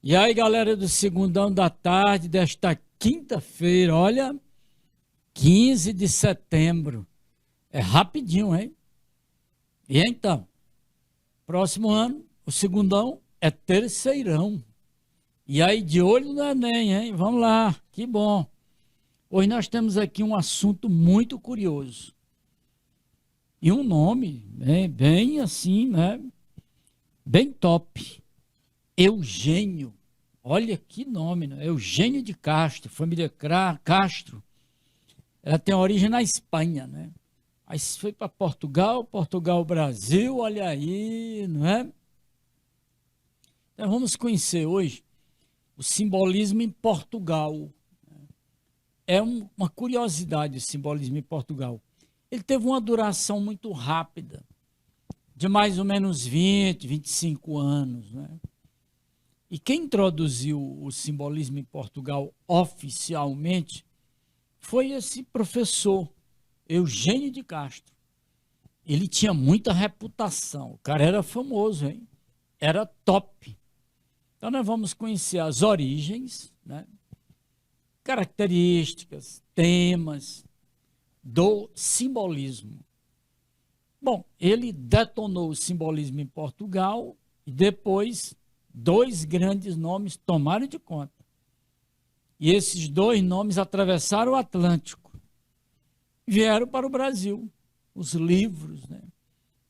E aí, galera do Segundão da Tarde desta quinta-feira, olha, 15 de setembro. É rapidinho, hein? E então, próximo ano, o Segundão é terceirão. E aí, de olho no Enem, hein? Vamos lá, que bom. Hoje nós temos aqui um assunto muito curioso. E um nome, bem assim, né? Bem top. Eugênio. Olha que nome, né? Eugênio de Castro, família Castro. Ela tem origem na Espanha, né? Aí foi para Portugal, Portugal, Brasil, olha aí, não é? Então vamos conhecer hoje o simbolismo em Portugal. É uma curiosidade o simbolismo em Portugal. Ele teve uma duração muito rápida, de mais ou menos 20, 25 anos, né? E quem introduziu o simbolismo em Portugal oficialmente foi esse professor, Eugênio de Castro. Ele tinha muita reputação, o cara era famoso, hein? Era top. Então nós vamos conhecer as origens, né? Características, temas do simbolismo. Bom, ele detonou o simbolismo em Portugal e depois dois grandes nomes tomaram de conta. E esses dois nomes atravessaram o Atlântico, vieram para o Brasil, os livros, né?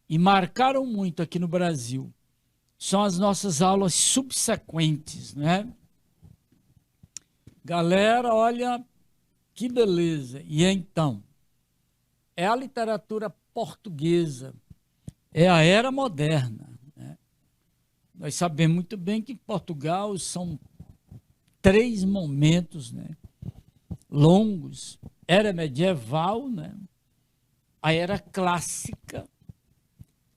E marcaram muito aqui no Brasil. São as nossas aulas subsequentes, né? Galera, olha que beleza. E então, é a literatura portuguesa, é a era moderna, né? Nós sabemos muito bem que em Portugal são três momentos, né, longos: era medieval, né, a era clássica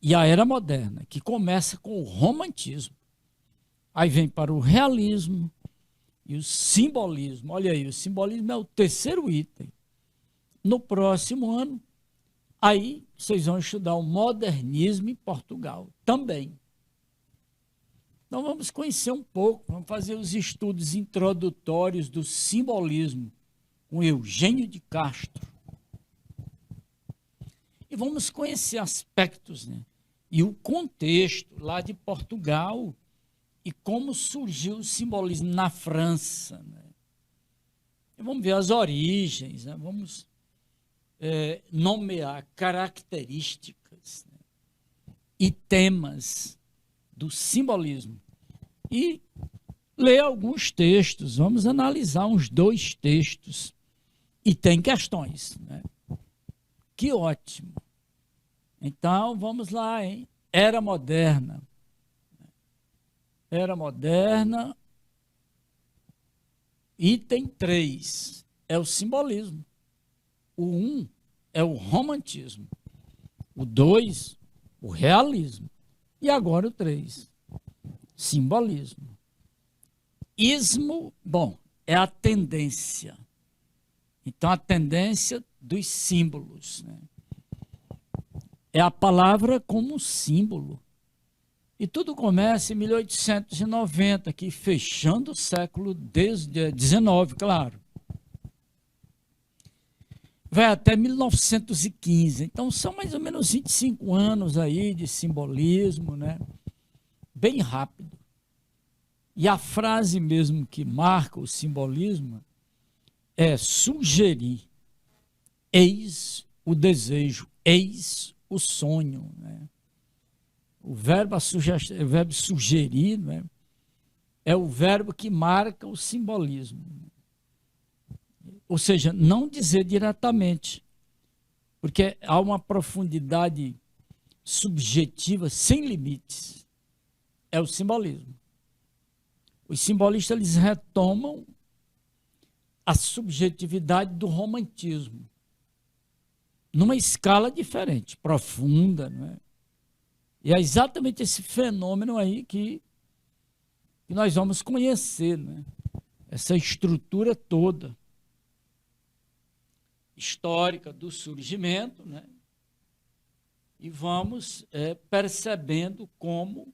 e a era moderna, que começa com o romantismo. Aí vem para o realismo e o simbolismo. Olha aí, o simbolismo é o terceiro item. No próximo ano, aí vocês vão estudar o modernismo em Portugal também. Então vamos conhecer um pouco, vamos fazer os estudos introdutórios do simbolismo com Eugênio de Castro. E vamos conhecer aspectos, né, e o contexto lá de Portugal e como surgiu o simbolismo na França, né? E vamos ver as origens, né? Vamos nomear características, né, e temas do simbolismo. E ler alguns textos, vamos analisar uns dois textos. E tem questões, né? Que ótimo. Então, vamos lá, hein? Era moderna. Era moderna. Item 3 é o simbolismo. O 1 é o romantismo. O 2, o realismo. E agora o 3, simbolismo. Ismo, bom, é a tendência. Então, a tendência dos símbolos, né? É a palavra como símbolo. E tudo começa em 1890, aqui fechando o século XIX, claro. Vai até 1915. Então, são mais ou menos 25 anos aí de simbolismo, né? Bem rápido. E a frase mesmo que marca o simbolismo é sugerir. Eis o desejo, eis o sonho, né? O verbo sugerir, né, é o verbo que marca o simbolismo. Ou seja, não dizer diretamente, porque há uma profundidade subjetiva sem limites. É o simbolismo. Os simbolistas, eles retomam a subjetividade do romantismo, numa escala diferente, profunda, não é? E é exatamente esse fenômeno aí que nós vamos conhecer, né? Essa estrutura toda histórica do surgimento, né? E vamos percebendo como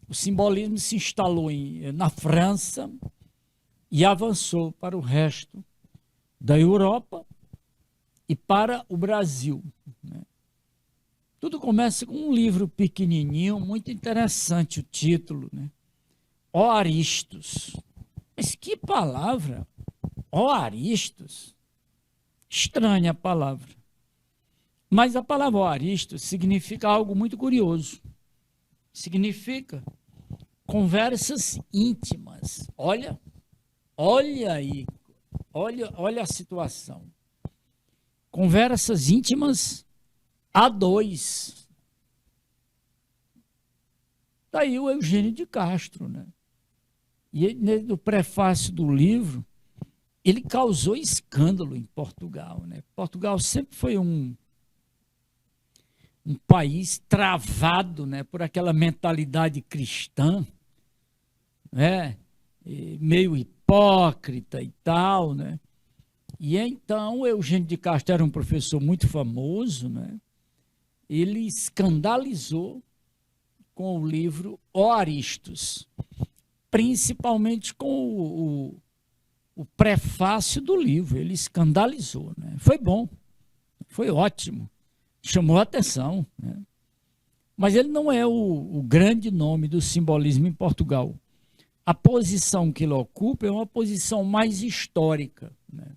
o simbolismo se instalou na França e avançou para o resto da Europa e para o Brasil, né? Tudo começa com um livro pequenininho, muito interessante o título, né? Ó Aristos. Mas que palavra! Ó Aristos. Estranha a palavra. Mas a palavra ó Aristos significa algo muito curioso. Significa conversas íntimas. Olha aí, olha a situação. Conversas íntimas a dois. Daí o Eugênio de Castro, né? E no prefácio do livro, ele causou escândalo em Portugal, né? Portugal sempre foi um país travado, né, por aquela mentalidade cristã, né, meio hipócrita e tal, né? E então Eugênio de Castro era um professor muito famoso, né? Ele escandalizou com o livro Ó Aristos, principalmente com o prefácio do livro. Ele escandalizou, né? Foi bom, foi ótimo, chamou a atenção, né? Mas ele não é o grande nome do simbolismo em Portugal. A posição que ele ocupa é uma posição mais histórica, né?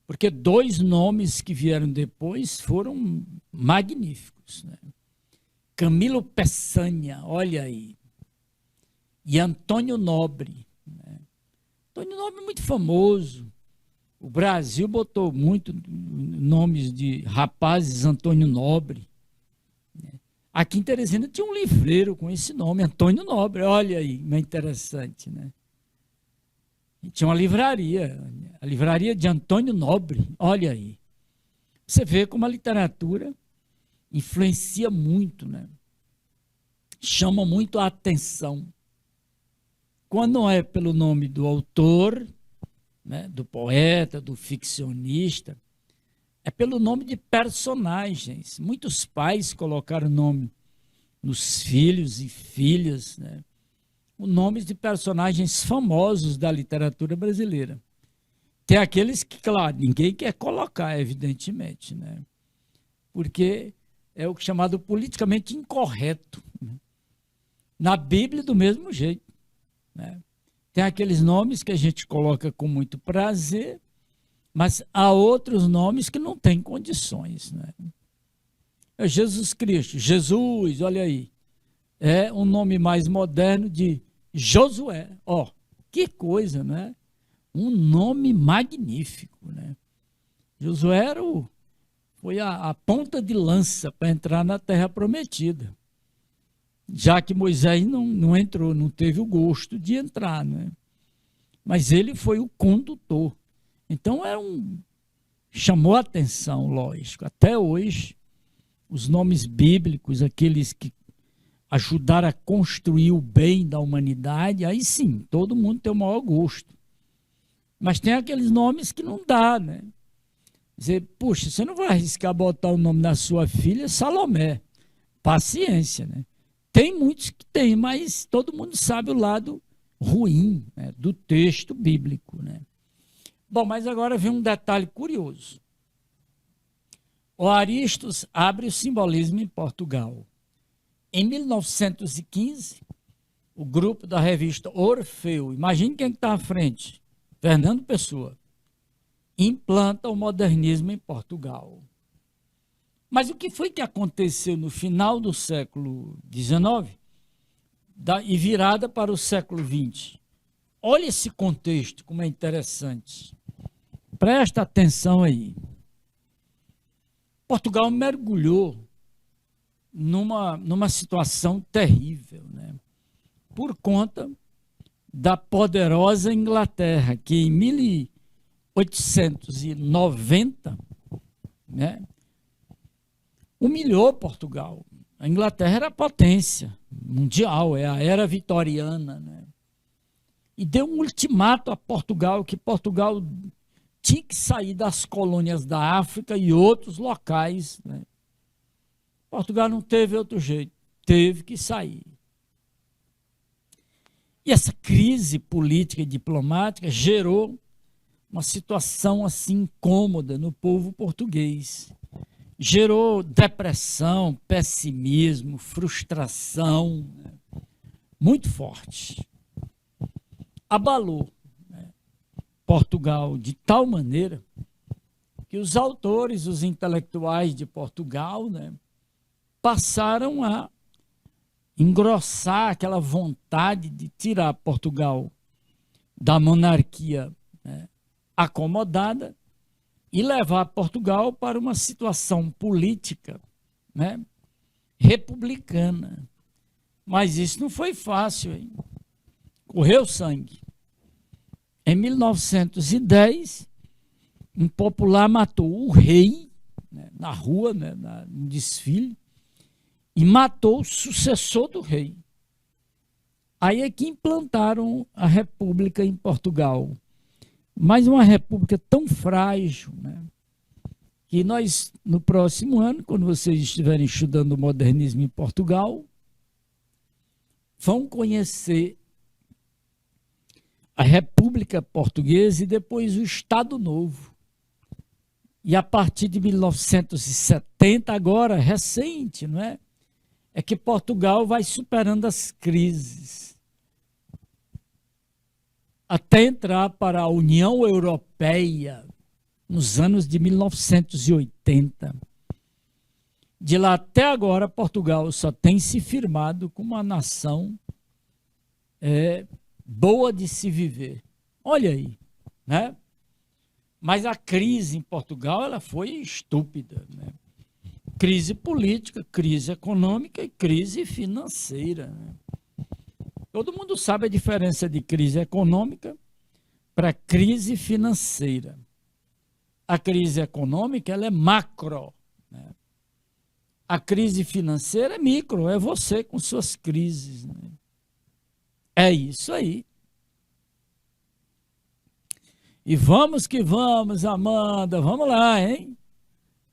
Porque dois nomes que vieram depois foram magníficos, né? Camilo Peçanha, olha aí, e Antônio Nobre, né? Antônio Nobre é muito famoso. O Brasil botou muito nomes de rapazes Antônio Nobre, né? Aqui em Teresina tinha um livreiro com esse nome, Antônio Nobre, olha aí, é interessante, né? E tinha uma livraria, a livraria de Antônio Nobre, olha aí. Você vê como a literatura influencia muito, né? Chama muito a atenção. Quando não é pelo nome do autor, né, do poeta, do ficcionista, é pelo nome de personagens. Muitos pais colocaram nome nos filhos e filhas, né? Nomes de personagens famosos da literatura brasileira. Tem aqueles que, claro, ninguém quer colocar, evidentemente, né? Porque é o chamado politicamente incorreto, né? Na Bíblia, do mesmo jeito, né? Tem aqueles nomes que a gente coloca com muito prazer, mas há outros nomes que não têm condições, né? É Jesus Cristo, Jesus, olha aí, é um nome mais moderno de Josué. Ó, que coisa, né? Um nome magnífico, né? Josué foi a ponta de lança para entrar na Terra Prometida, já que Moisés não entrou, não teve o gosto de entrar, né? Mas ele foi o condutor. Então chamou a atenção, lógico. Até hoje, os nomes bíblicos, aqueles que ajudaram a construir o bem da humanidade, aí sim, todo mundo tem o maior gosto. Mas tem aqueles nomes que não dá, né? Dizer, puxa, você não vai arriscar botar o nome da sua filha Salomé. Paciência, né? Tem muitos que tem, mas todo mundo sabe o lado ruim, né, do texto bíblico, né? Bom, mas agora vem um detalhe curioso. O Aristos abre o simbolismo em Portugal. Em 1915, o grupo da revista Orfeu, imagine quem está à frente, Fernando Pessoa, implanta o modernismo em Portugal. Mas o que foi que aconteceu no final do século XIX e virada para o século XX? Olha esse contexto, como é interessante. Presta atenção aí. Portugal mergulhou numa situação terrível, né? Por conta da poderosa Inglaterra, que em 1890, né, humilhou Portugal. A Inglaterra era a potência mundial, é a era vitoriana, né? E deu um ultimato a Portugal, que Portugal tinha que sair das colônias da África e outros locais, né? Portugal não teve outro jeito, teve que sair. E essa crise política e diplomática gerou uma situação assim incômoda no povo português. Gerou depressão, pessimismo, frustração, né, muito forte. Abalou, né, Portugal de tal maneira que os autores, os intelectuais de Portugal, né, passaram a engrossar aquela vontade de tirar Portugal da monarquia, né, acomodada e levar Portugal para uma situação política, né, republicana. Mas isso não foi fácil, hein? Correu sangue. Em 1910, um popular matou o rei, né, na rua, né, no desfile, e matou o sucessor do rei. Aí é que implantaram a república em Portugal. Mas uma república tão frágil, né, que nós, no próximo ano, quando vocês estiverem estudando o modernismo em Portugal, vão conhecer a República Portuguesa e depois o Estado Novo. E a partir de 1970, agora, recente, não é? É que Portugal vai superando as crises até entrar para a União Europeia nos anos de 1980. De lá até agora, Portugal só tem se firmado como uma nação boa de se viver. Olha aí, né? Mas a crise em Portugal ela foi estúpida, né? Crise política, crise econômica e crise financeira, né? Todo mundo sabe a diferença de crise econômica para crise financeira. A crise econômica ela é macro, né? A crise financeira é micro, é você com suas crises, né? É isso aí. E vamos que vamos, Amanda, vamos lá, hein?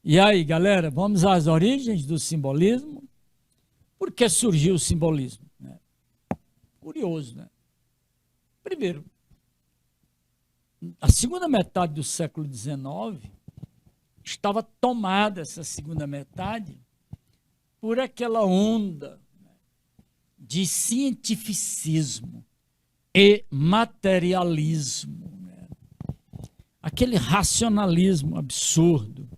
E aí, galera, vamos às origens do simbolismo. Por que surgiu o simbolismo? Curioso, né? Primeiro, a segunda metade do século XIX estava tomada, essa segunda metade, por aquela onda de cientificismo e materialismo, né? Aquele racionalismo absurdo.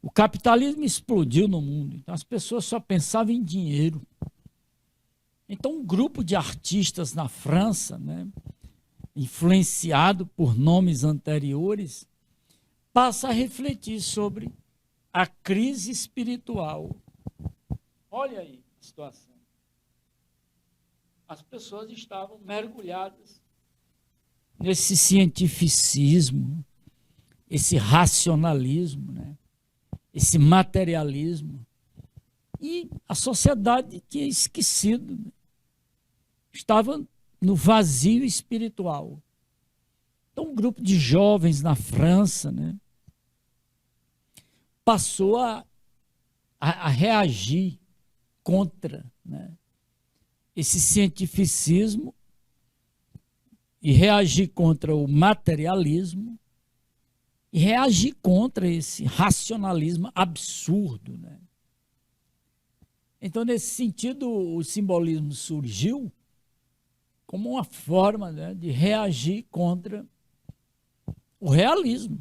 O capitalismo explodiu no mundo, então as pessoas só pensavam em dinheiro. Então um grupo de artistas na França, né, influenciado por nomes anteriores, passa a refletir sobre a crise espiritual. Olha aí a situação. As pessoas estavam mergulhadas nesse cientificismo, esse racionalismo, né? Esse materialismo. E a sociedade tinha esquecido, né? Estava no vazio espiritual. Então, um grupo de jovens na França, né, passou a reagir contra, né, esse cientificismo e reagir contra o materialismo e reagir contra esse racionalismo absurdo, né? Então, nesse sentido, o simbolismo surgiu como uma forma, né, de reagir contra o realismo.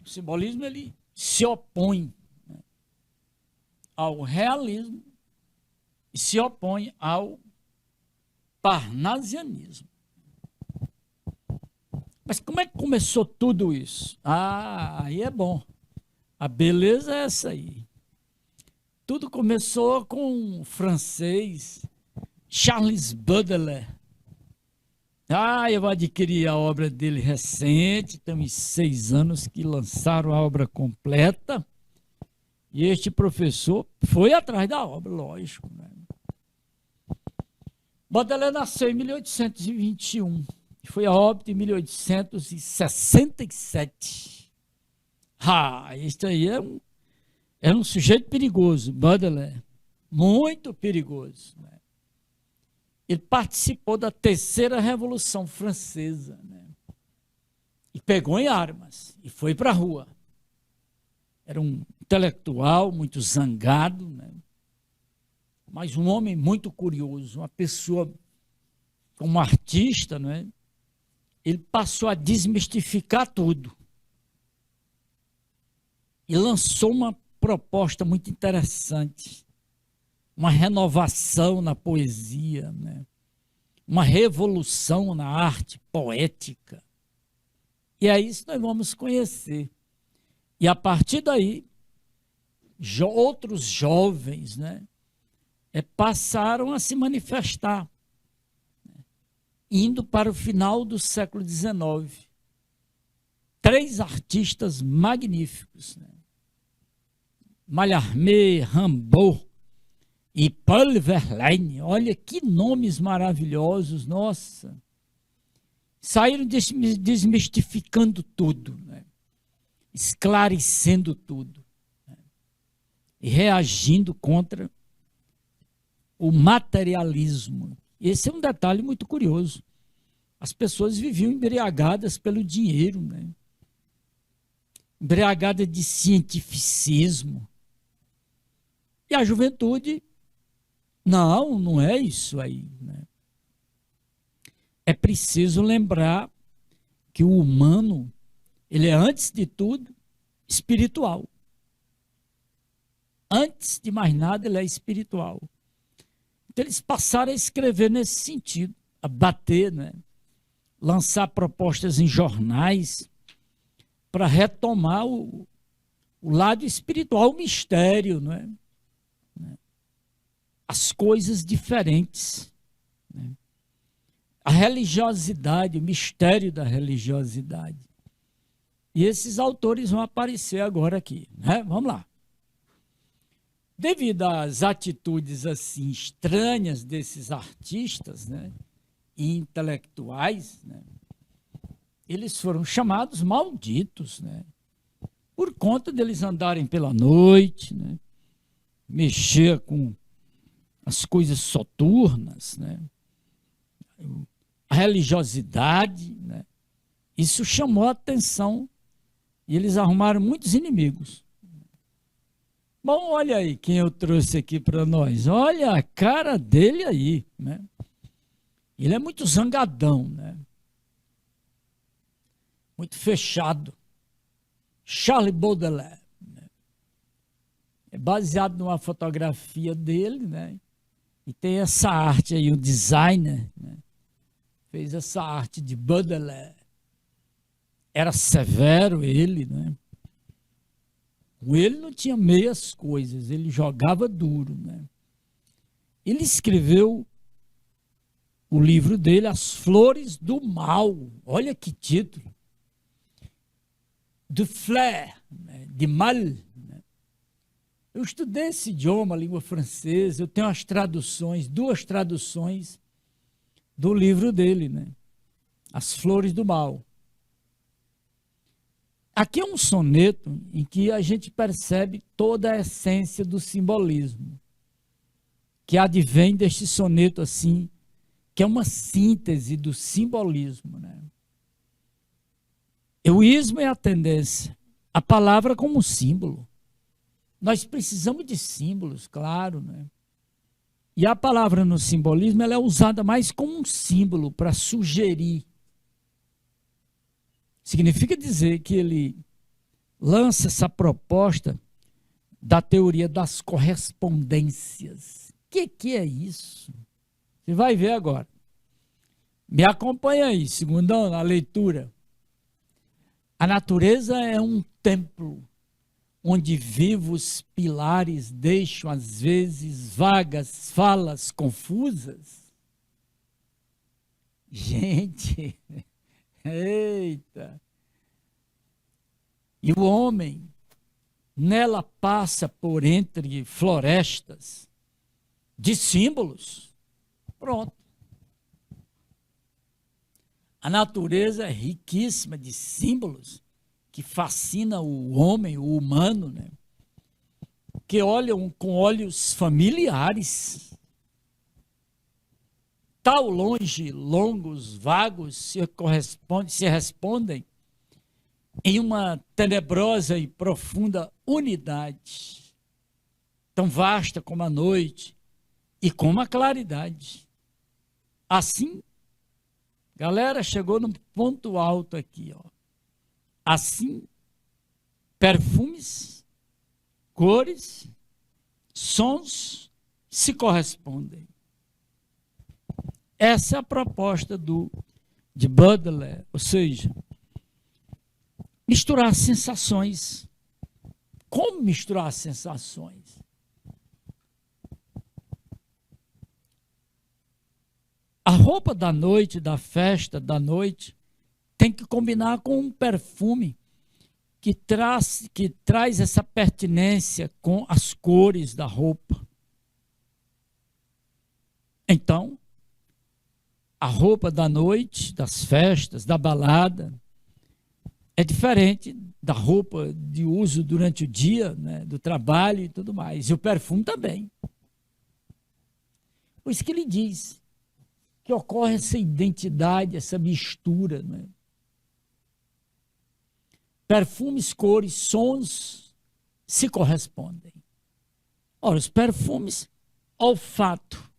O simbolismo ele se opõe, né, ao realismo e se opõe ao parnasianismo. Mas como é que começou tudo isso? Ah, aí é bom. A beleza é essa aí. Tudo começou com o francês Charles Baudelaire. Eu adquiri a obra dele recente, tem uns 6 anos que lançaram a obra completa. E este professor foi atrás da obra, lógico, né? Baudelaire nasceu em 1821 e foi a óbito em 1867. Isso aí é um sujeito perigoso, Baudelaire. Muito perigoso, né? Ele participou da Terceira Revolução Francesa, né? E pegou em armas e foi para a rua. Era um intelectual muito zangado, né? Mas um homem muito curioso, uma pessoa como artista, né? Ele passou a desmistificar tudo e lançou uma proposta muito interessante, uma renovação na poesia, né? Uma revolução na arte poética. E é isso que nós vamos conhecer. E a partir daí, outros jovens, né, passaram a se manifestar, né, indo para o final do século XIX. 3 artistas magníficos, né? Mallarmé, Rimbaud e Paul Verlaine. Olha que nomes maravilhosos, nossa! Saíram desmistificando tudo, né? Esclarecendo tudo, né? E reagindo contra o materialismo. Esse é um detalhe muito curioso. As pessoas viviam embriagadas pelo dinheiro, né? Embriagadas de cientificismo. E a juventude, não é isso aí, né? É preciso lembrar que o humano, ele é, antes de tudo, espiritual. Antes de mais nada, ele é espiritual. Então, eles passaram a escrever nesse sentido, a bater, né? Lançar propostas em jornais para retomar o lado espiritual, o mistério, não é? As coisas diferentes, né? A religiosidade, o mistério da religiosidade. E esses autores vão aparecer agora aqui, né? Vamos lá. Devido às atitudes assim estranhas desses artistas, né, e intelectuais, né, eles foram chamados malditos, né, por conta deles andarem pela noite, né, mexer com as coisas soturnas, né, a religiosidade, né, isso chamou a atenção e eles arrumaram muitos inimigos. Bom, olha aí quem eu trouxe aqui para nós. Olha a cara dele aí, né? Ele é muito zangadão, né? Muito fechado. Charles Baudelaire, né? É baseado numa fotografia dele, né? E tem essa arte aí, o designer, né, fez essa arte de Baudelaire. Era severo ele, né? Com ele não tinha meias coisas, ele jogava duro, né? Ele escreveu o livro dele, As Flores do Mal. Olha que título. De fleur, né? De mal. Né? Eu estudei esse idioma, a língua francesa, eu tenho as traduções, 2 traduções do livro dele, né? As Flores do Mal. Aqui é um soneto em que a gente percebe toda a essência do simbolismo, que advém deste soneto assim, que é uma síntese do simbolismo, né? O ismo é a tendência, a palavra como símbolo. Nós precisamos de símbolos, claro, né? E a palavra no simbolismo ela é usada mais como um símbolo para sugerir. Significa dizer que ele lança essa proposta da teoria das correspondências. O que é isso? Você vai ver agora. Me acompanha aí, segundão, na leitura. A natureza é um templo onde vivos pilares deixam às vezes vagas falas confusas. Gente, eita! E o homem nela passa por entre florestas de símbolos. Pronto. A natureza é riquíssima de símbolos que fascina o homem, o humano, né? Que olham com olhos familiares. tal longe, longos, vagos se respondem em uma tenebrosa e profunda unidade, tão vasta como a noite e como a claridade. Assim, galera, chegou num ponto alto aqui, ó. Assim, perfumes, cores, sons se correspondem. Essa é a proposta de Baudelaire, ou seja, misturar sensações. Como misturar sensações? A roupa da noite, da festa, da noite, tem que combinar com um perfume que traz essa pertinência com as cores da roupa. Então, a roupa da noite, das festas, da balada, é diferente da roupa de uso durante o dia, né, do trabalho e tudo mais. E o perfume também. Por isso que ele diz que ocorre essa identidade, essa mistura, né? Perfumes, cores, sons se correspondem. Ora, os perfumes, olfato,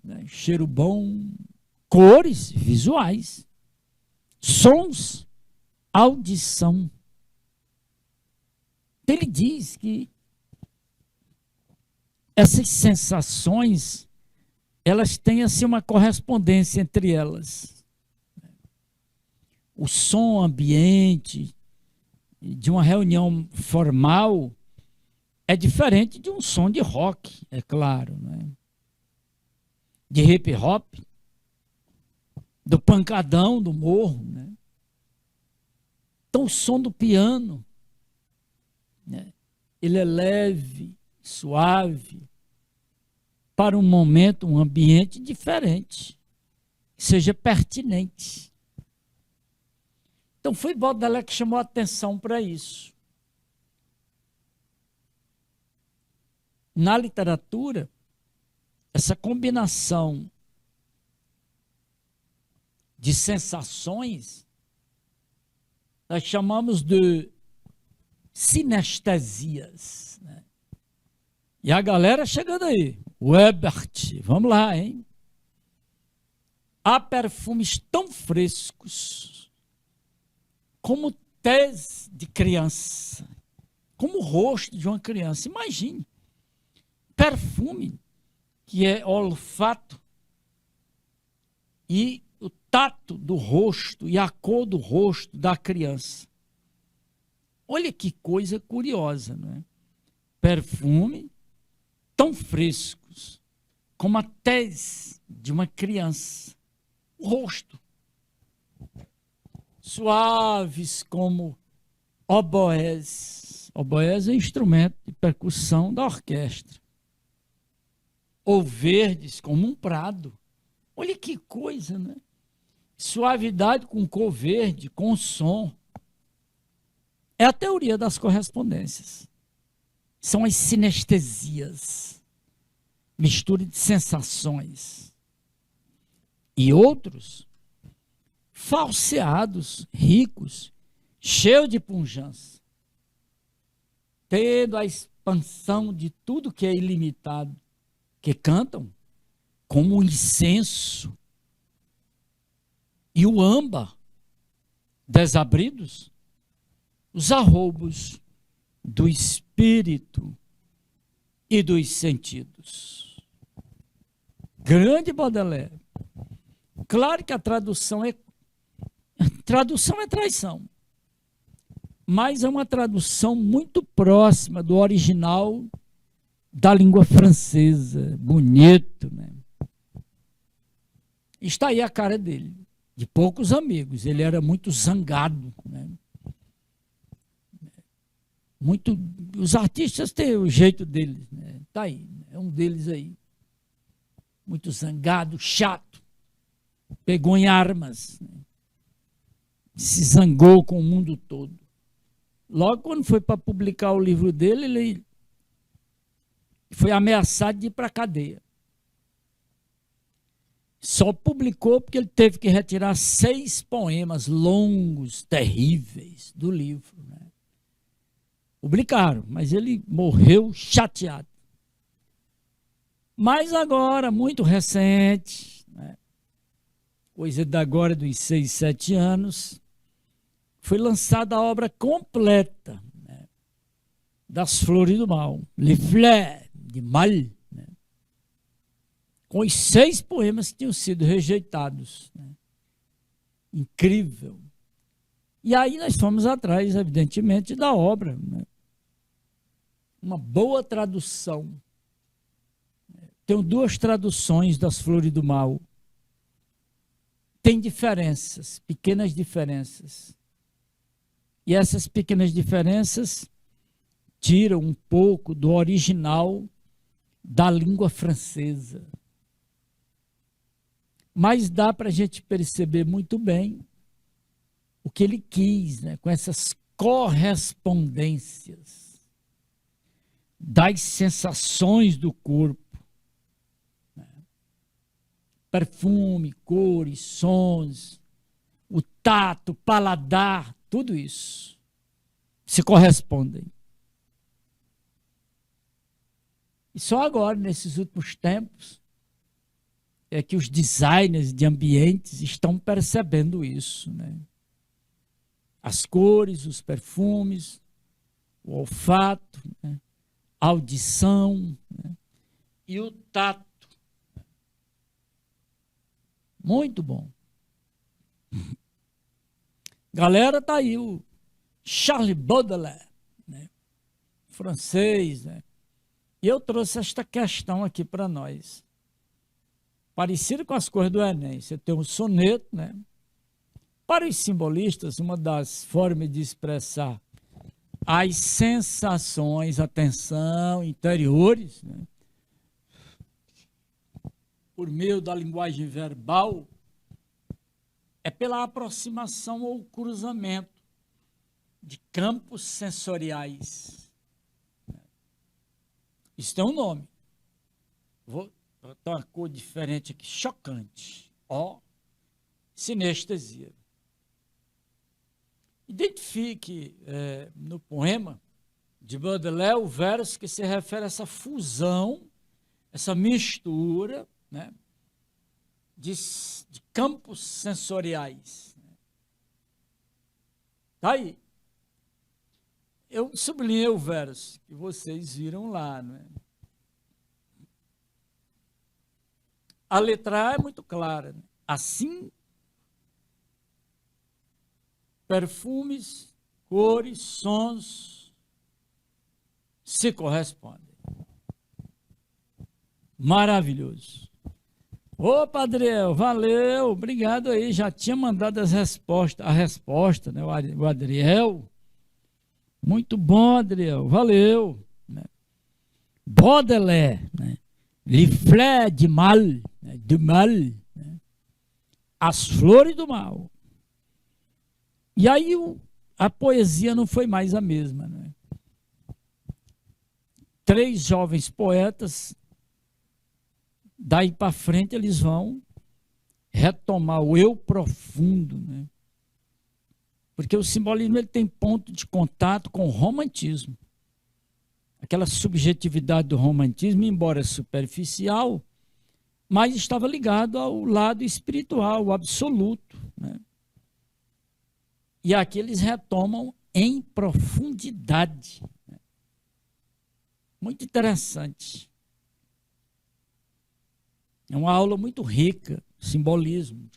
né, cheiro bom, cores, visuais, sons, audição. Ele diz que essas sensações, elas têm assim uma correspondência entre elas. O som ambiente de uma reunião formal é diferente de um som de rock, é claro, né? De hip hop, do pancadão, do morro, né? Então o som do piano, né, ele é leve, suave, para um momento, um ambiente diferente, que seja pertinente. Então foi Baudelaire que chamou a atenção para isso. Na literatura, essa combinação de sensações, nós chamamos de sinestesias, né? E a galera chegando aí, Webert, vamos lá, hein? Há perfumes tão frescos, como tez de criança, como o rosto de uma criança. Imagine, perfume, que é olfato, e o tato do rosto e a cor do rosto da criança. Olha que coisa curiosa, não é? Perfume tão frescos como a tez de uma criança. O rosto. Suaves como oboés. Oboés é um instrumento de percussão da orquestra. Ou verdes como um prado. Olha que coisa, né? Suavidade com cor verde, com som. É a teoria das correspondências. São as sinestesias. Mistura de sensações. E outros falseados, ricos, cheios de pujança, tendo a expansão de tudo que é ilimitado, que cantam como o incenso e o âmbar, desabridos, os arroubos do espírito e dos sentidos. Grande Baudelaire. Claro que a tradução é traição, mas é uma tradução muito próxima do original da língua francesa. Bonito, né? Está aí a cara dele, de poucos amigos. Ele era muito zangado, né? Os artistas têm o jeito deles, né? Está aí, é um deles aí. Muito zangado, chato, pegou em armas, né? Se zangou com o mundo todo. Logo quando foi para publicar o livro dele, ele foi ameaçado de ir para a cadeia. Só publicou porque ele teve que retirar 6 poemas longos, terríveis, do livro. Né? Publicaram, mas ele morreu chateado. Mas agora, muito recente, né? Coisa de agora dos 6, 7 anos, foi lançada a obra completa, né? Das Flores do Mal, Les Fleurs du Mal, né? Com os 6 poemas que tinham sido rejeitados. Né? Incrível. E aí nós fomos atrás, evidentemente, da obra. Né? Uma boa tradução. Tenho 2 traduções das Flores do Mal. Tem diferenças, pequenas diferenças. E essas pequenas diferenças tiram um pouco do original da língua francesa. Mas dá para a gente perceber muito bem o que ele quis, né, com essas correspondências das sensações do corpo. Né? Perfume, cores, sons, o tato, o paladar, tudo isso se correspondem. E só agora, nesses últimos tempos, é que os designers de ambientes estão percebendo isso. Né? As cores, os perfumes, o olfato, né? A audição, né? E o tato. Muito bom. Galera, tá aí o Charles Baudelaire, né? Francês, né? E eu trouxe esta questão aqui para nós. Parecido com as cores do Enem. Você tem um soneto, né? Para os simbolistas, uma das formas de expressar as sensações, a tensão interiores, né? Por meio da linguagem verbal, é pela aproximação ou cruzamento de campos sensoriais. Isso tem um nome. Vou botar uma cor diferente aqui, chocante. Ó, sinestesia. Identifique no poema de Baudelaire o verso que se refere a essa fusão, essa mistura, né, de campos sensoriais. Está aí. Eu sublinhei o verso que vocês viram lá. Né? A letra A é muito clara. Né? Assim, perfumes, cores, sons se correspondem. Maravilhoso. Ô, Adriel, valeu, obrigado aí. Já tinha mandado a resposta, né? O Adriel. Muito bom, Adriel, valeu. Né? Baudelaire, né? Les Fleurs du Mal, né? Du Mal, né? As Flores do Mal. E aí a poesia não foi mais a mesma. Né? 3 jovens poetas, daí para frente eles vão retomar o eu profundo, né? Porque o simbolismo ele tem ponto de contato com o romantismo. Aquela subjetividade do romantismo, embora superficial, mas estava ligado ao lado espiritual, o absoluto. Né? E aqui eles retomam em profundidade. Né? Muito interessante. É uma aula muito rica, simbolismo.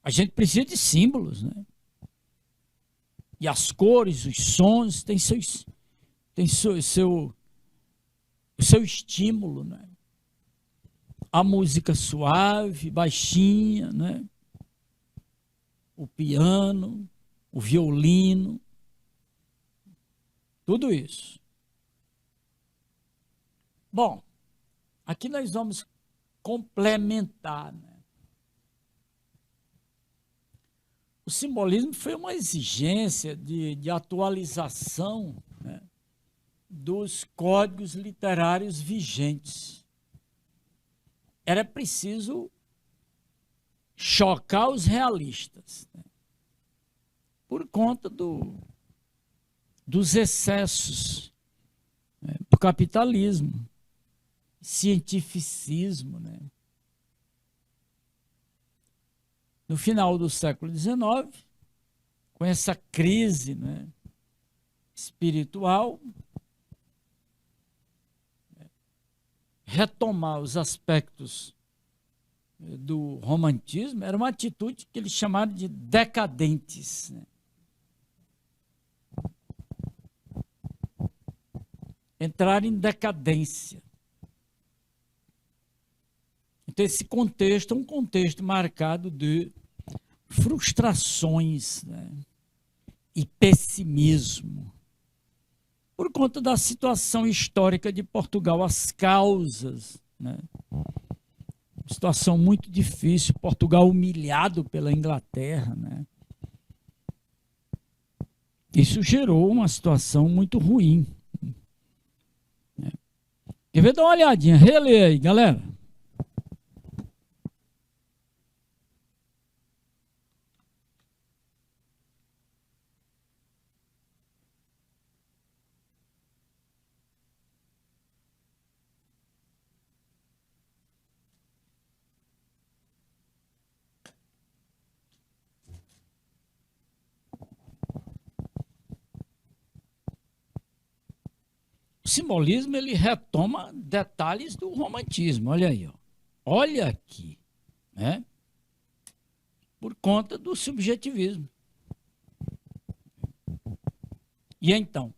A gente precisa de símbolos, né? E as cores, os sons, tem seu estímulo, né? A música suave, baixinha, né? O piano, o violino, tudo isso. Bom, aqui nós vamos complementar, né? O simbolismo foi uma exigência de atualização, né, dos códigos literários vigentes. Era preciso chocar os realistas, né? Por conta dos excessos, né, do capitalismo, cientificismo, né? No final do século XIX, com essa crise, né, espiritual, retomar os aspectos do romantismo era uma atitude que eles chamaram de decadentes, né? Entrar em decadência. Então, esse contexto é um contexto marcado de frustrações, né, e pessimismo. Por conta da situação histórica de Portugal, as causas, né? Situação muito difícil, Portugal humilhado pela Inglaterra, né? Isso gerou uma situação muito ruim, né? Quer ver? Dá uma olhadinha, relê aí, galera. O simbolismo, ele retoma detalhes do romantismo. Olha aí, ó. Olha aqui, né? Por conta do subjetivismo. E então,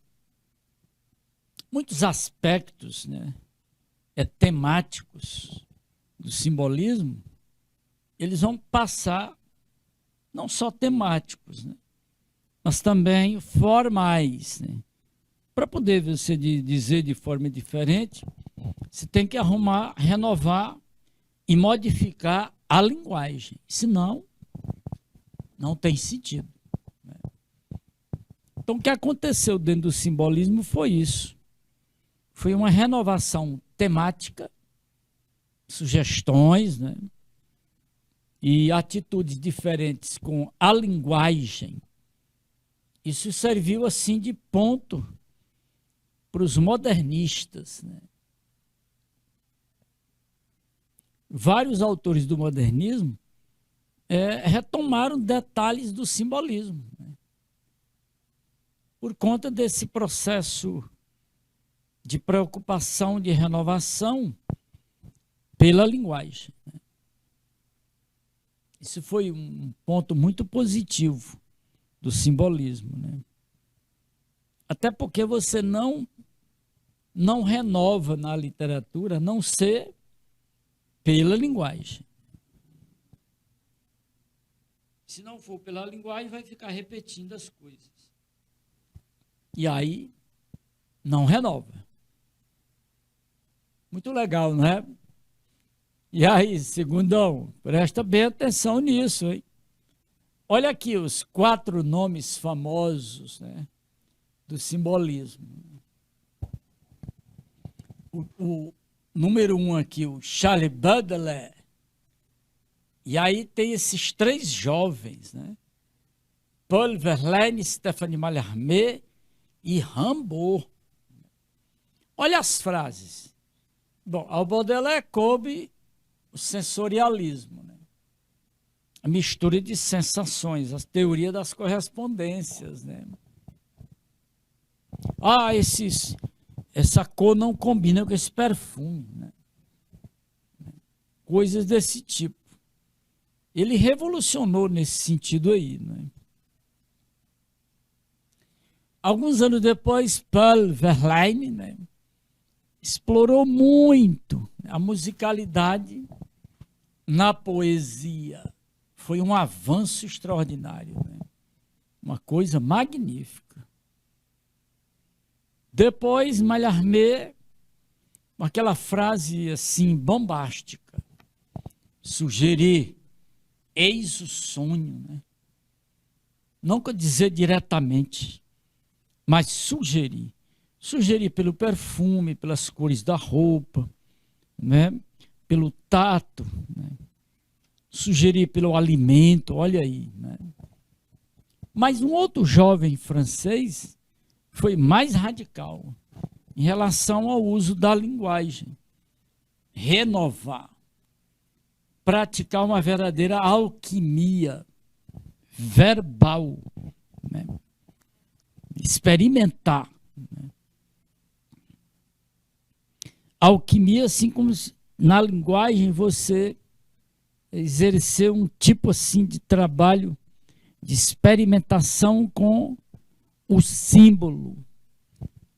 muitos aspectos, né, temáticos do simbolismo, eles vão passar não só temáticos, né, mas também formais, né? Para poder você dizer de forma diferente, você tem que arrumar, renovar e modificar a linguagem. Senão, não tem sentido, né? Então, o que aconteceu dentro do simbolismo foi isso. Foi uma renovação temática, sugestões, né, e atitudes diferentes com a linguagem. Isso serviu assim de ponto para os modernistas, né? Vários autores do modernismo retomaram detalhes do simbolismo, né, por conta desse processo de preocupação, de renovação pela linguagem, né? Isso foi um ponto muito positivo do simbolismo, né? Até porque você não renova na literatura, a não ser pela linguagem. Se não for pela linguagem, vai ficar repetindo as coisas. E aí, não renova. Muito legal, não é? E aí, segundão, presta bem atenção nisso, hein? Olha aqui os 4 nomes famosos, né, do simbolismo. O número 1 aqui, o Charles Baudelaire. E aí tem esses 3 jovens, né? Paul Verlaine, Stéphane Mallarmé e Rimbaud. Olha as frases. Bom, ao Baudelaire coube o sensorialismo, né? A mistura de sensações, a teoria das correspondências, né? Ah, essa cor não combina com esse perfume, né? Coisas desse tipo. Ele revolucionou nesse sentido aí, né? Alguns anos depois, Paul Verlaine, né, explorou muito a musicalidade na poesia. Foi um avanço extraordinário, né? Uma coisa magnífica. Depois, Mallarmé, com aquela frase assim bombástica: sugerir, eis o sonho, né? Não quer dizer diretamente, mas sugerir. Sugerir pelo perfume, pelas cores da roupa, né? Pelo tato, né? sugerir pelo alimento, olha aí, né? Mas um outro jovem francês foi mais radical em relação ao uso da linguagem. Renovar, praticar uma verdadeira alquimia verbal, né? Experimentar, né? Alquimia, assim como na linguagem você exercer um tipo assim de trabalho de experimentação com o símbolo,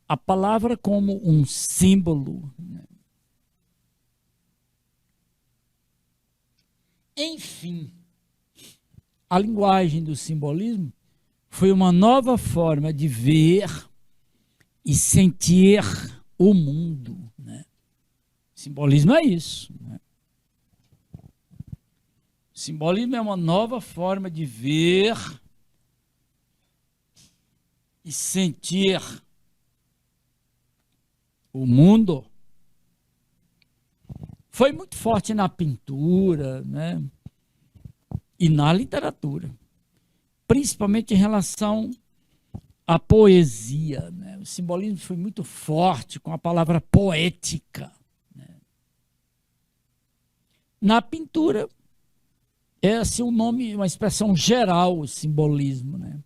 a palavra como um símbolo, né? Enfim, a linguagem do simbolismo foi uma nova forma de ver e sentir o mundo, né? Simbolismo é isso, né? Simbolismo é uma nova forma de ver e sentir o mundo. Foi muito forte na pintura, né? E na literatura, principalmente em relação à poesia, né? O simbolismo foi muito forte com a palavra poética, né? Na pintura é assim um nome, uma expressão geral, o simbolismo, né?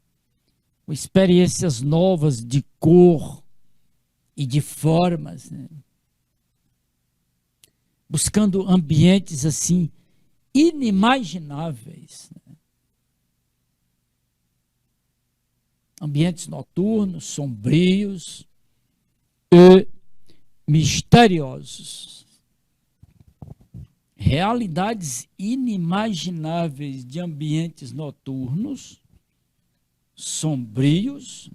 Com experiências novas de cor e de formas, né? Buscando ambientes assim inimagináveis, né? Ambientes noturnos, sombrios e misteriosos. Realidades inimagináveis de ambientes noturnos, sombrios,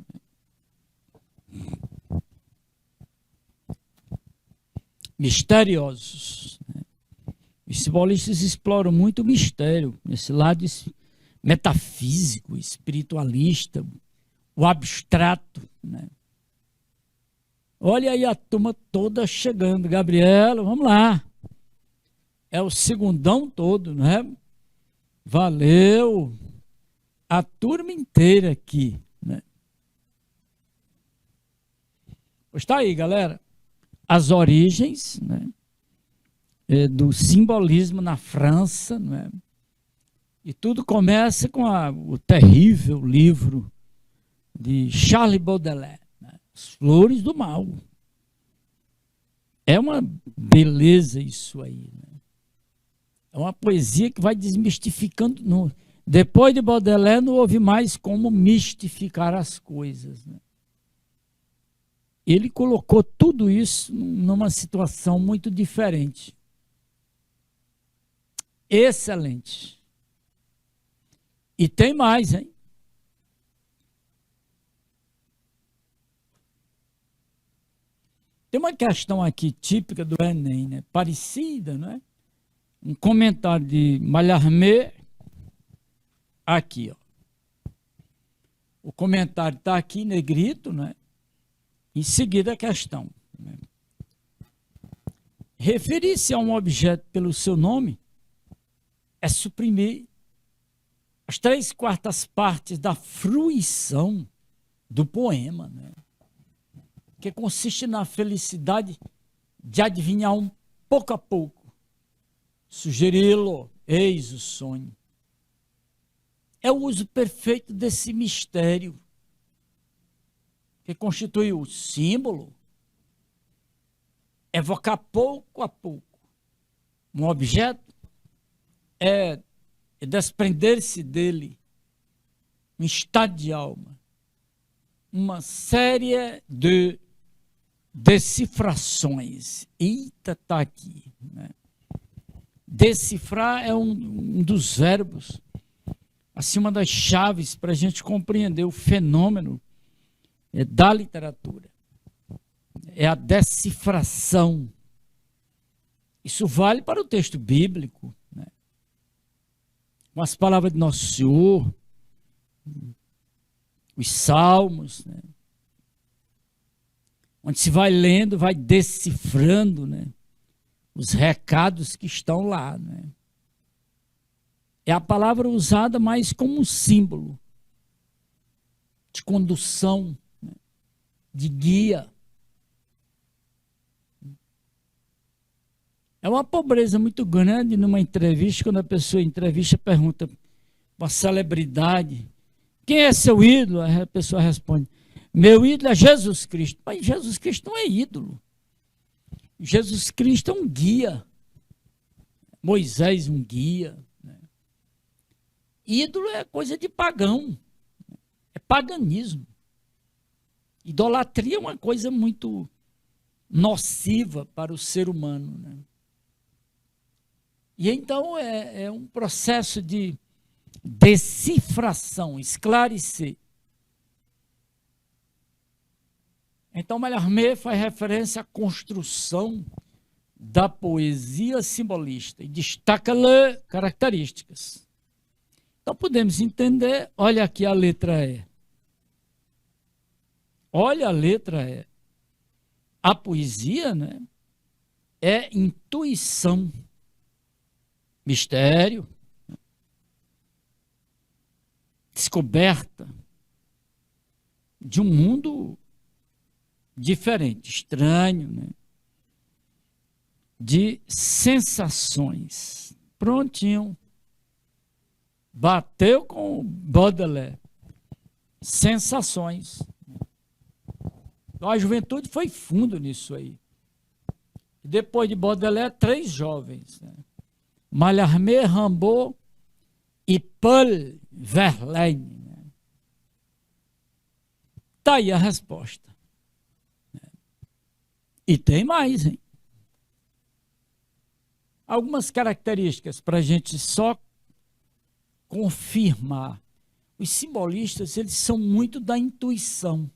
misteriosos. Os simbolistas exploram muito o mistério, esse lado metafísico, espiritualista, o abstrato, né? Olha aí a turma toda chegando. Gabriela, vamos lá. É o segundão todo, né? Valeu. A turma inteira aqui, né? Pois tá aí, galera. As origens, né, do simbolismo na França, né? E tudo começa com o terrível livro de Charles Baudelaire, né? As Flores do Mal. É uma beleza isso aí, né? É uma poesia que vai desmistificando. Depois de Baudelaire não houve mais como mistificar as coisas, né? Ele colocou tudo isso numa situação muito diferente. Excelente. E tem mais, hein? Tem uma questão aqui típica do Enem, né? Parecida, né? Um comentário de Mallarmé, aqui, ó. O comentário está aqui, negrito, né? Em seguida a questão, né? Referir-se a um objeto pelo seu nome é suprimir as 3/4 partes da fruição do poema, né? Que consiste na felicidade de adivinhar um pouco a pouco, sugeri-lo, eis o sonho. É o uso perfeito desse mistério que constitui o símbolo, evocar pouco a pouco um objeto, é desprender-se dele, um estado de alma, uma série de decifrações. Eita, está aqui, né? Decifrar é um dos verbos, assim, uma das chaves para a gente compreender o fenômeno da literatura. É a decifração. Isso vale para o texto bíblico, né? Com as palavras de Nosso Senhor, os salmos, né? Onde se vai lendo, vai decifrando, né, os recados que estão lá, né? é a palavra usada mais como um símbolo de condução, né, de guia. É uma pobreza muito grande numa entrevista, quando a pessoa entrevista pergunta uma celebridade, quem é seu ídolo? A pessoa responde, meu ídolo é Jesus Cristo. Mas Jesus Cristo não é ídolo. Jesus Cristo é um guia. Moisés um guia. Né? Ídolo é coisa de pagão. É paganismo. Idolatria é uma coisa muito nociva para o ser humano. Né? E então é um processo de decifração, esclarecer. Então, Mallarmé faz referência à construção da poesia simbolista e destaca-lhe características. Então, podemos entender, olha aqui a letra E. Olha a letra E. A poesia, né, é intuição, mistério, descoberta de um mundo diferente, estranho, né? De sensações. Prontinho. Bateu com Baudelaire. Sensações. Então, a juventude foi fundo nisso aí. Depois de Baudelaire, 3 jovens. Né? Mallarmé, Rimbaud e Paul Verlaine. Né? Tá aí a resposta. E tem mais, hein? Algumas características para a gente só confirmar. Os simbolistas, eles são muito da intuição.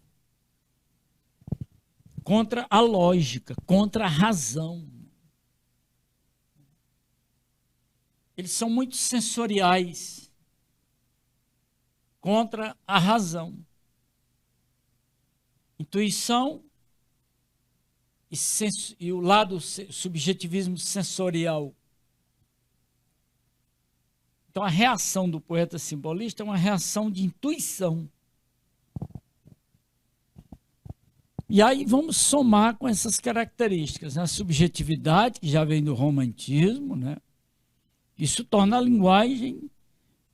Contra a lógica, contra a razão. Eles são muito sensoriais. Contra a razão. Intuição e o lado subjetivismo sensorial. Então, a reação do poeta simbolista é uma reação de intuição. E aí vamos somar com essas características. A subjetividade, que já vem do romantismo, né? Isso torna a linguagem,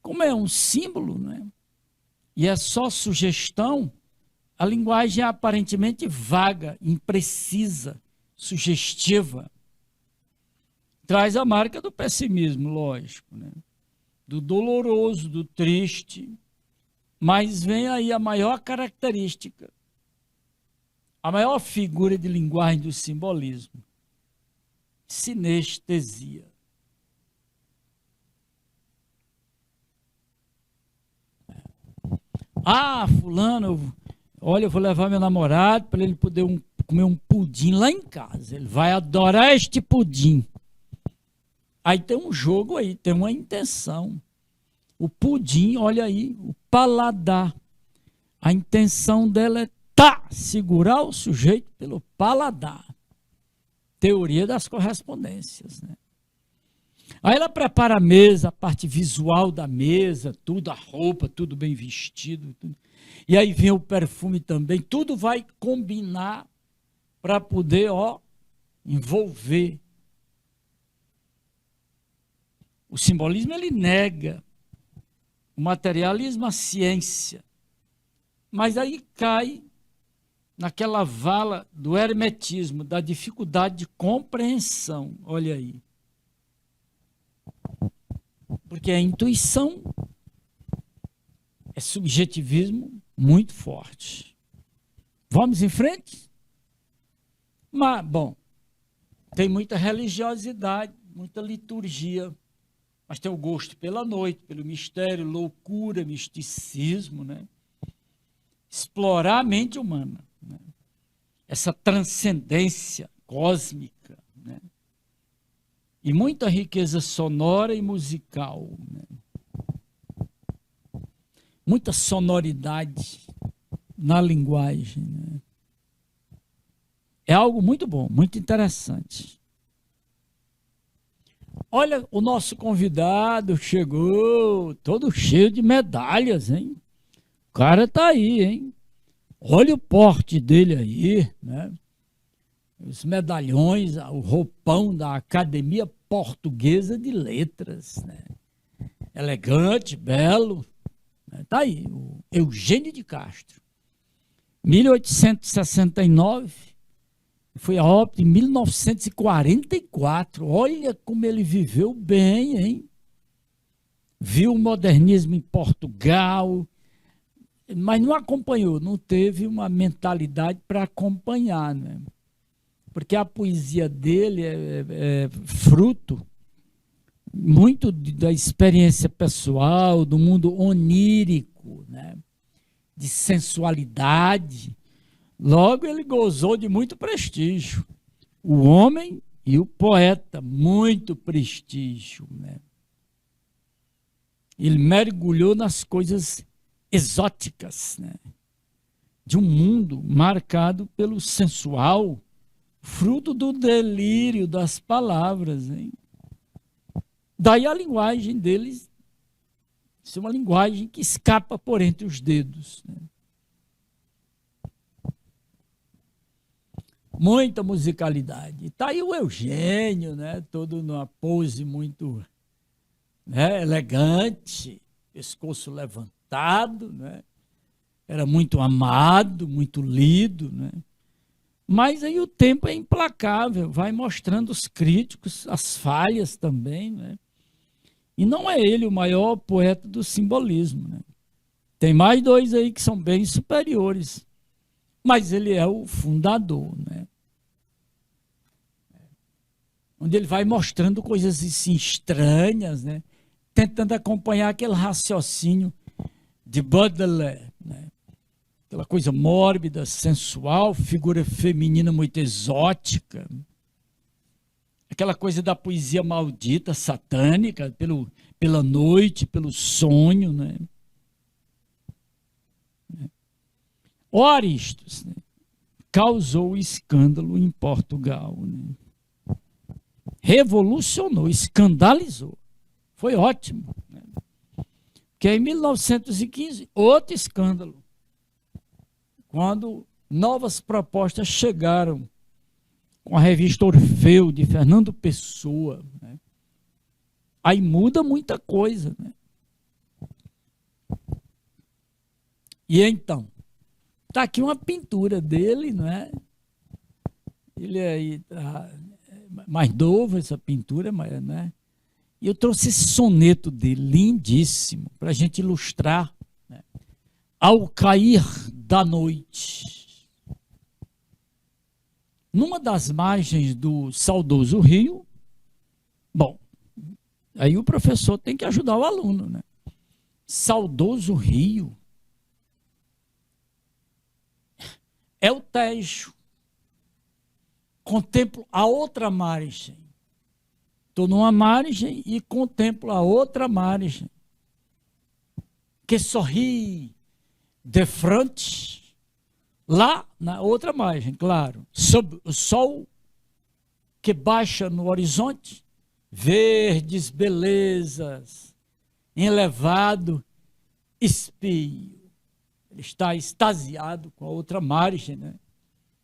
como é um símbolo, né? E é só sugestão, a linguagem é aparentemente vaga, imprecisa, sugestiva. Traz a marca do pessimismo, lógico, né? Do doloroso, do triste. Mas vem aí a maior característica, a maior figura de linguagem do simbolismo: sinestesia. Ah, fulano, olha, eu vou levar meu namorado para ele poder comer um pudim lá em casa. Ele vai adorar este pudim. Aí tem um jogo aí, tem uma intenção. O pudim, olha aí, o paladar. A intenção dela é segurar o sujeito pelo paladar. Teoria das correspondências, né? Aí ela prepara a mesa, a parte visual da mesa, tudo, a roupa, tudo bem vestido. Tudo. E aí vem o perfume também. Tudo vai combinar para poder, envolver. O simbolismo, ele nega o materialismo, a ciência. Mas aí cai naquela vala do hermetismo, da dificuldade de compreensão. Olha aí. Porque a intuição é subjetivismo muito forte. Vamos em frente? Mas, bom, tem muita religiosidade, muita liturgia, mas tem o gosto pela noite, pelo mistério, loucura, misticismo, né? Explorar a mente humana, né? Essa transcendência cósmica, né? E muita riqueza sonora e musical, né? Muita sonoridade na linguagem, né? É algo muito bom, muito interessante. Olha, o nosso convidado chegou todo cheio de medalhas, hein? O cara tá aí, hein? Olha o porte dele aí, né? Os medalhões, o roupão da Academia Portuguesa de Letras, né? Elegante, belo, né? Tá aí, o Eugênio de Castro. 1869, foi a óbito em 1944. Olha como ele viveu bem, hein? Viu o modernismo em Portugal, mas não acompanhou, não teve uma mentalidade para acompanhar, né? Porque a poesia dele é fruto muito da experiência pessoal, do mundo onírico, né? De sensualidade. Logo, ele gozou de muito prestígio. O homem e o poeta, muito prestígio, né? Ele mergulhou nas coisas exóticas, né? De um mundo marcado pelo sensual, fruto do delírio das palavras, hein? Daí a linguagem deles ser uma linguagem que escapa por entre os dedos, né? Muita musicalidade. Está aí o Eugênio, né? Todo numa pose muito, né, elegante, pescoço levantado, né? Era muito amado, muito lido, né? Mas aí o tempo é implacável, vai mostrando os críticos, as falhas também, né? E não é ele o maior poeta do simbolismo, né? Tem mais dois aí que são bem superiores, mas ele é o fundador, né? Onde ele vai mostrando coisas assim estranhas, né? Tentando acompanhar aquele raciocínio de Baudelaire, né? Aquela coisa mórbida, sensual, figura feminina muito exótica, aquela coisa da poesia maldita, satânica, pela noite, pelo sonho, né? O Aristos, né, causou escândalo em Portugal, né? Revolucionou, escandalizou. Foi ótimo, né? Porque em 1915, outro escândalo, quando novas propostas chegaram com a revista Orfeu, de Fernando Pessoa, né? Aí muda muita coisa, né? E então, está aqui uma pintura dele, não é? Ele aí tá mais novo, essa pintura, mas, né? E eu trouxe esse soneto dele, lindíssimo, para a gente ilustrar, né? Ao cair da noite. Numa das margens do saudoso rio, bom, aí o professor tem que ajudar o aluno, né? Saudoso rio é o Tejo. Contemplo a outra margem. Estou numa margem e contemplo a outra margem, que sorri de frente, lá na outra margem, claro, sob o sol que baixa no horizonte, verdes belezas, elevado espio. Ele está extasiado com a outra margem, né,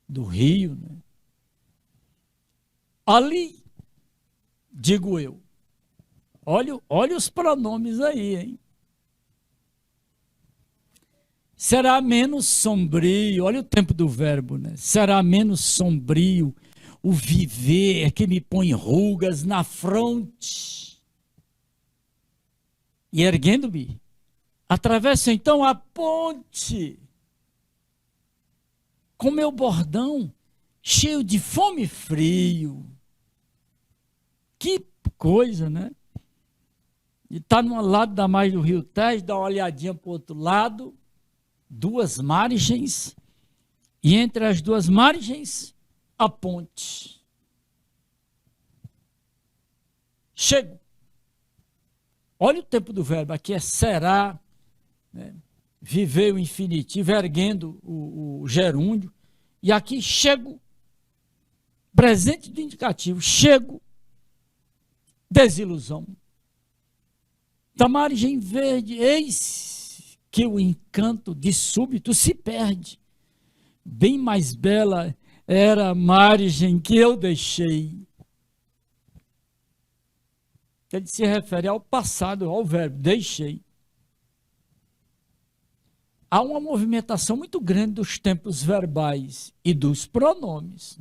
do rio, né? Ali, digo eu, olha os pronomes aí, hein? Será menos sombrio, olha o tempo do verbo, né? Será menos sombrio o viver que me põe rugas na fronte. E erguendo-me, atravesso então a ponte com meu bordão cheio de fome e frio. Que coisa, né? E está no lado da margem do rio Tejo, dá uma olhadinha para o outro lado, duas margens, e entre as duas margens, a ponte. Chego. Olha o tempo do verbo, aqui é será, né? Viver o infinitivo, erguendo o gerúndio, e aqui chego, presente do indicativo, chego desilusão. Da margem verde, eis que o encanto de súbito se perde. Bem mais bela era a margem que eu deixei. Ele se refere ao passado, ao verbo, deixei. Há uma movimentação muito grande dos tempos verbais e dos pronomes.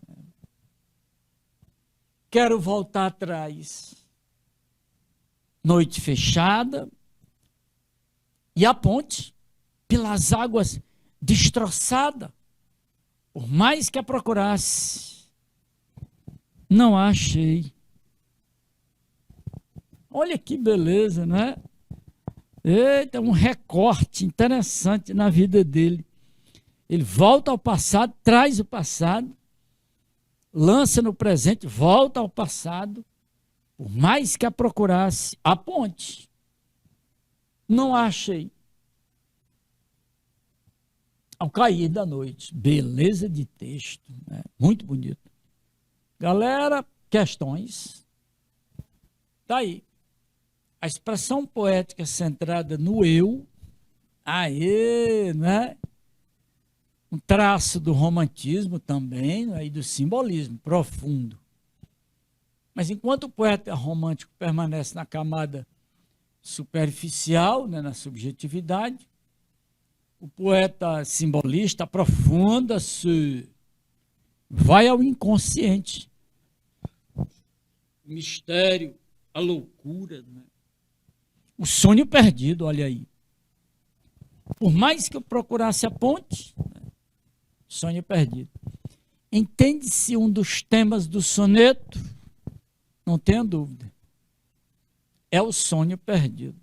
Quero voltar atrás. Noite fechada e a ponte pelas águas destroçada. Por mais que a procurasse, não a achei. Olha que beleza, não é? Eita, um recorte interessante na vida dele. Ele volta ao passado, traz o passado, lança no presente, volta ao passado, por mais que a procurasse, a ponte. Não a achei. Ao cair da noite. Beleza de texto, né? Muito bonito. Galera, questões. Tá aí. A expressão poética centrada no eu, né? Um traço do romantismo também, né? E do simbolismo profundo. Mas enquanto o poeta romântico permanece na camada superficial, né? Na subjetividade, o poeta simbolista aprofunda-se, vai ao inconsciente. O mistério, a loucura, né? O sonho perdido, olha aí. Por mais que eu procurasse a ponte, sonho perdido. Entende-se um dos temas do soneto? Não tenha dúvida. É o sonho perdido.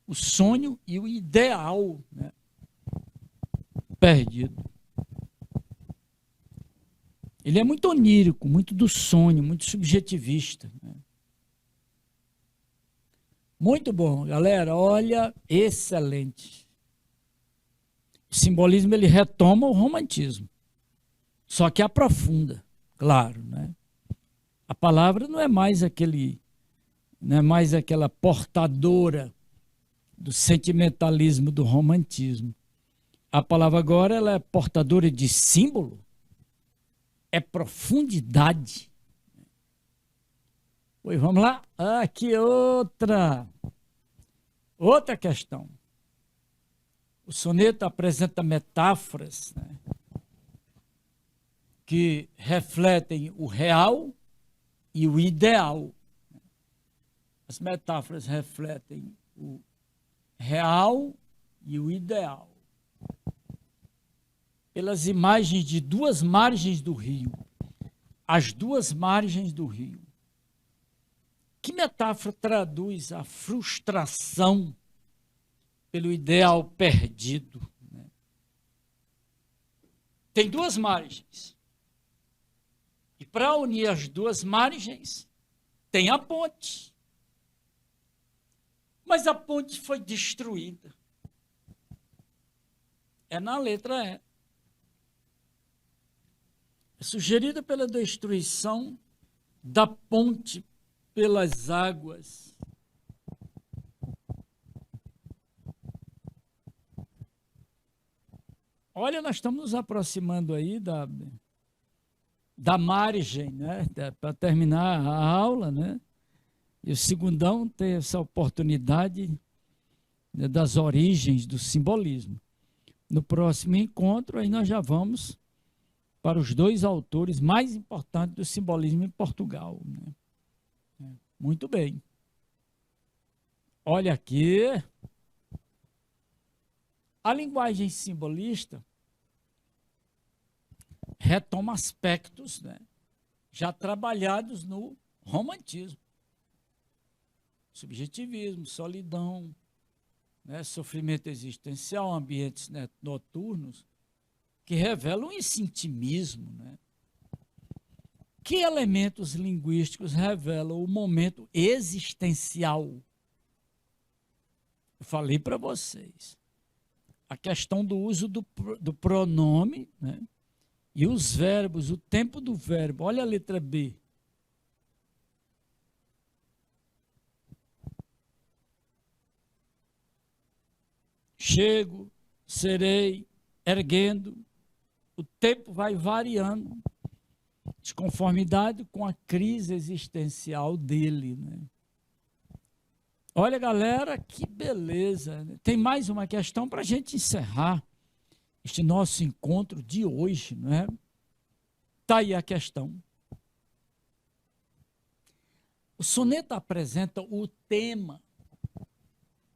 O sonho e o ideal, né? Perdido. Ele é muito onírico, muito do sonho, muito subjetivista, né? Muito bom, galera, olha, excelente. O simbolismo, ele retoma o romantismo, só que aprofunda, claro, né? A palavra não é mais aquela portadora do sentimentalismo do romantismo. A palavra agora, ela é portadora de símbolo, é profundidade. Pois vamos lá. Aqui outra questão. O soneto apresenta metáforas, né, que refletem o real e o ideal. As metáforas refletem o real e o ideal. Pelas imagens de duas margens do rio. As duas margens do rio. Que metáfora traduz a frustração pelo ideal perdido? Né? Tem duas margens. E para unir as duas margens, tem a ponte. Mas a ponte foi destruída. É na letra E. É sugerida pela destruição da ponte pelas águas. Olha, nós estamos nos aproximando aí da margem, né? Para terminar a aula, né? E o segundão tem essa oportunidade, né, das origens do simbolismo. No próximo encontro, aí nós já vamos para os dois autores mais importantes do simbolismo em Portugal, né? Muito bem. Olha aqui. A linguagem simbolista retoma aspectos, né, já trabalhados no romantismo. Subjetivismo, solidão, né, sofrimento existencial, ambientes, né, noturnos, que revelam esse intimismo, né? Que elementos linguísticos revelam o momento existencial? Eu falei para vocês. A questão do uso do pronome, né? E os verbos, o tempo do verbo. Olha a letra B. chego, serei, erguendo. O tempo vai variando de conformidade com a crise existencial dele, né? Olha, galera, que beleza, né? Tem mais uma questão para a gente encerrar este nosso encontro de hoje, não é? Está aí a questão. O soneto apresenta o tema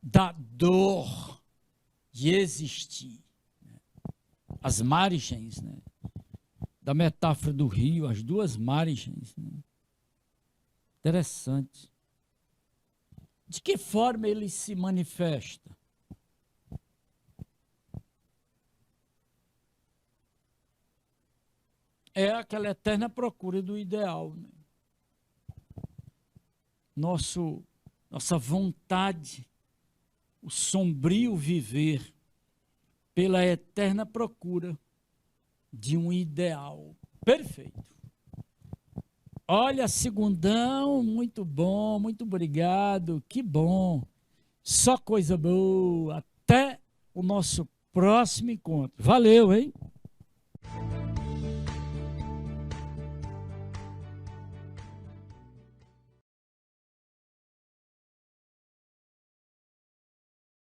da dor de existir, né? As margens, né, da metáfora do rio, as duas margens, né? Interessante. De que forma ele se manifesta? É aquela eterna procura do ideal, né? Nossa vontade, o sombrio viver pela eterna procura de um ideal perfeito. Olha, segundão, muito bom, muito obrigado, que bom. Só coisa boa. Até o nosso próximo encontro. Valeu, hein?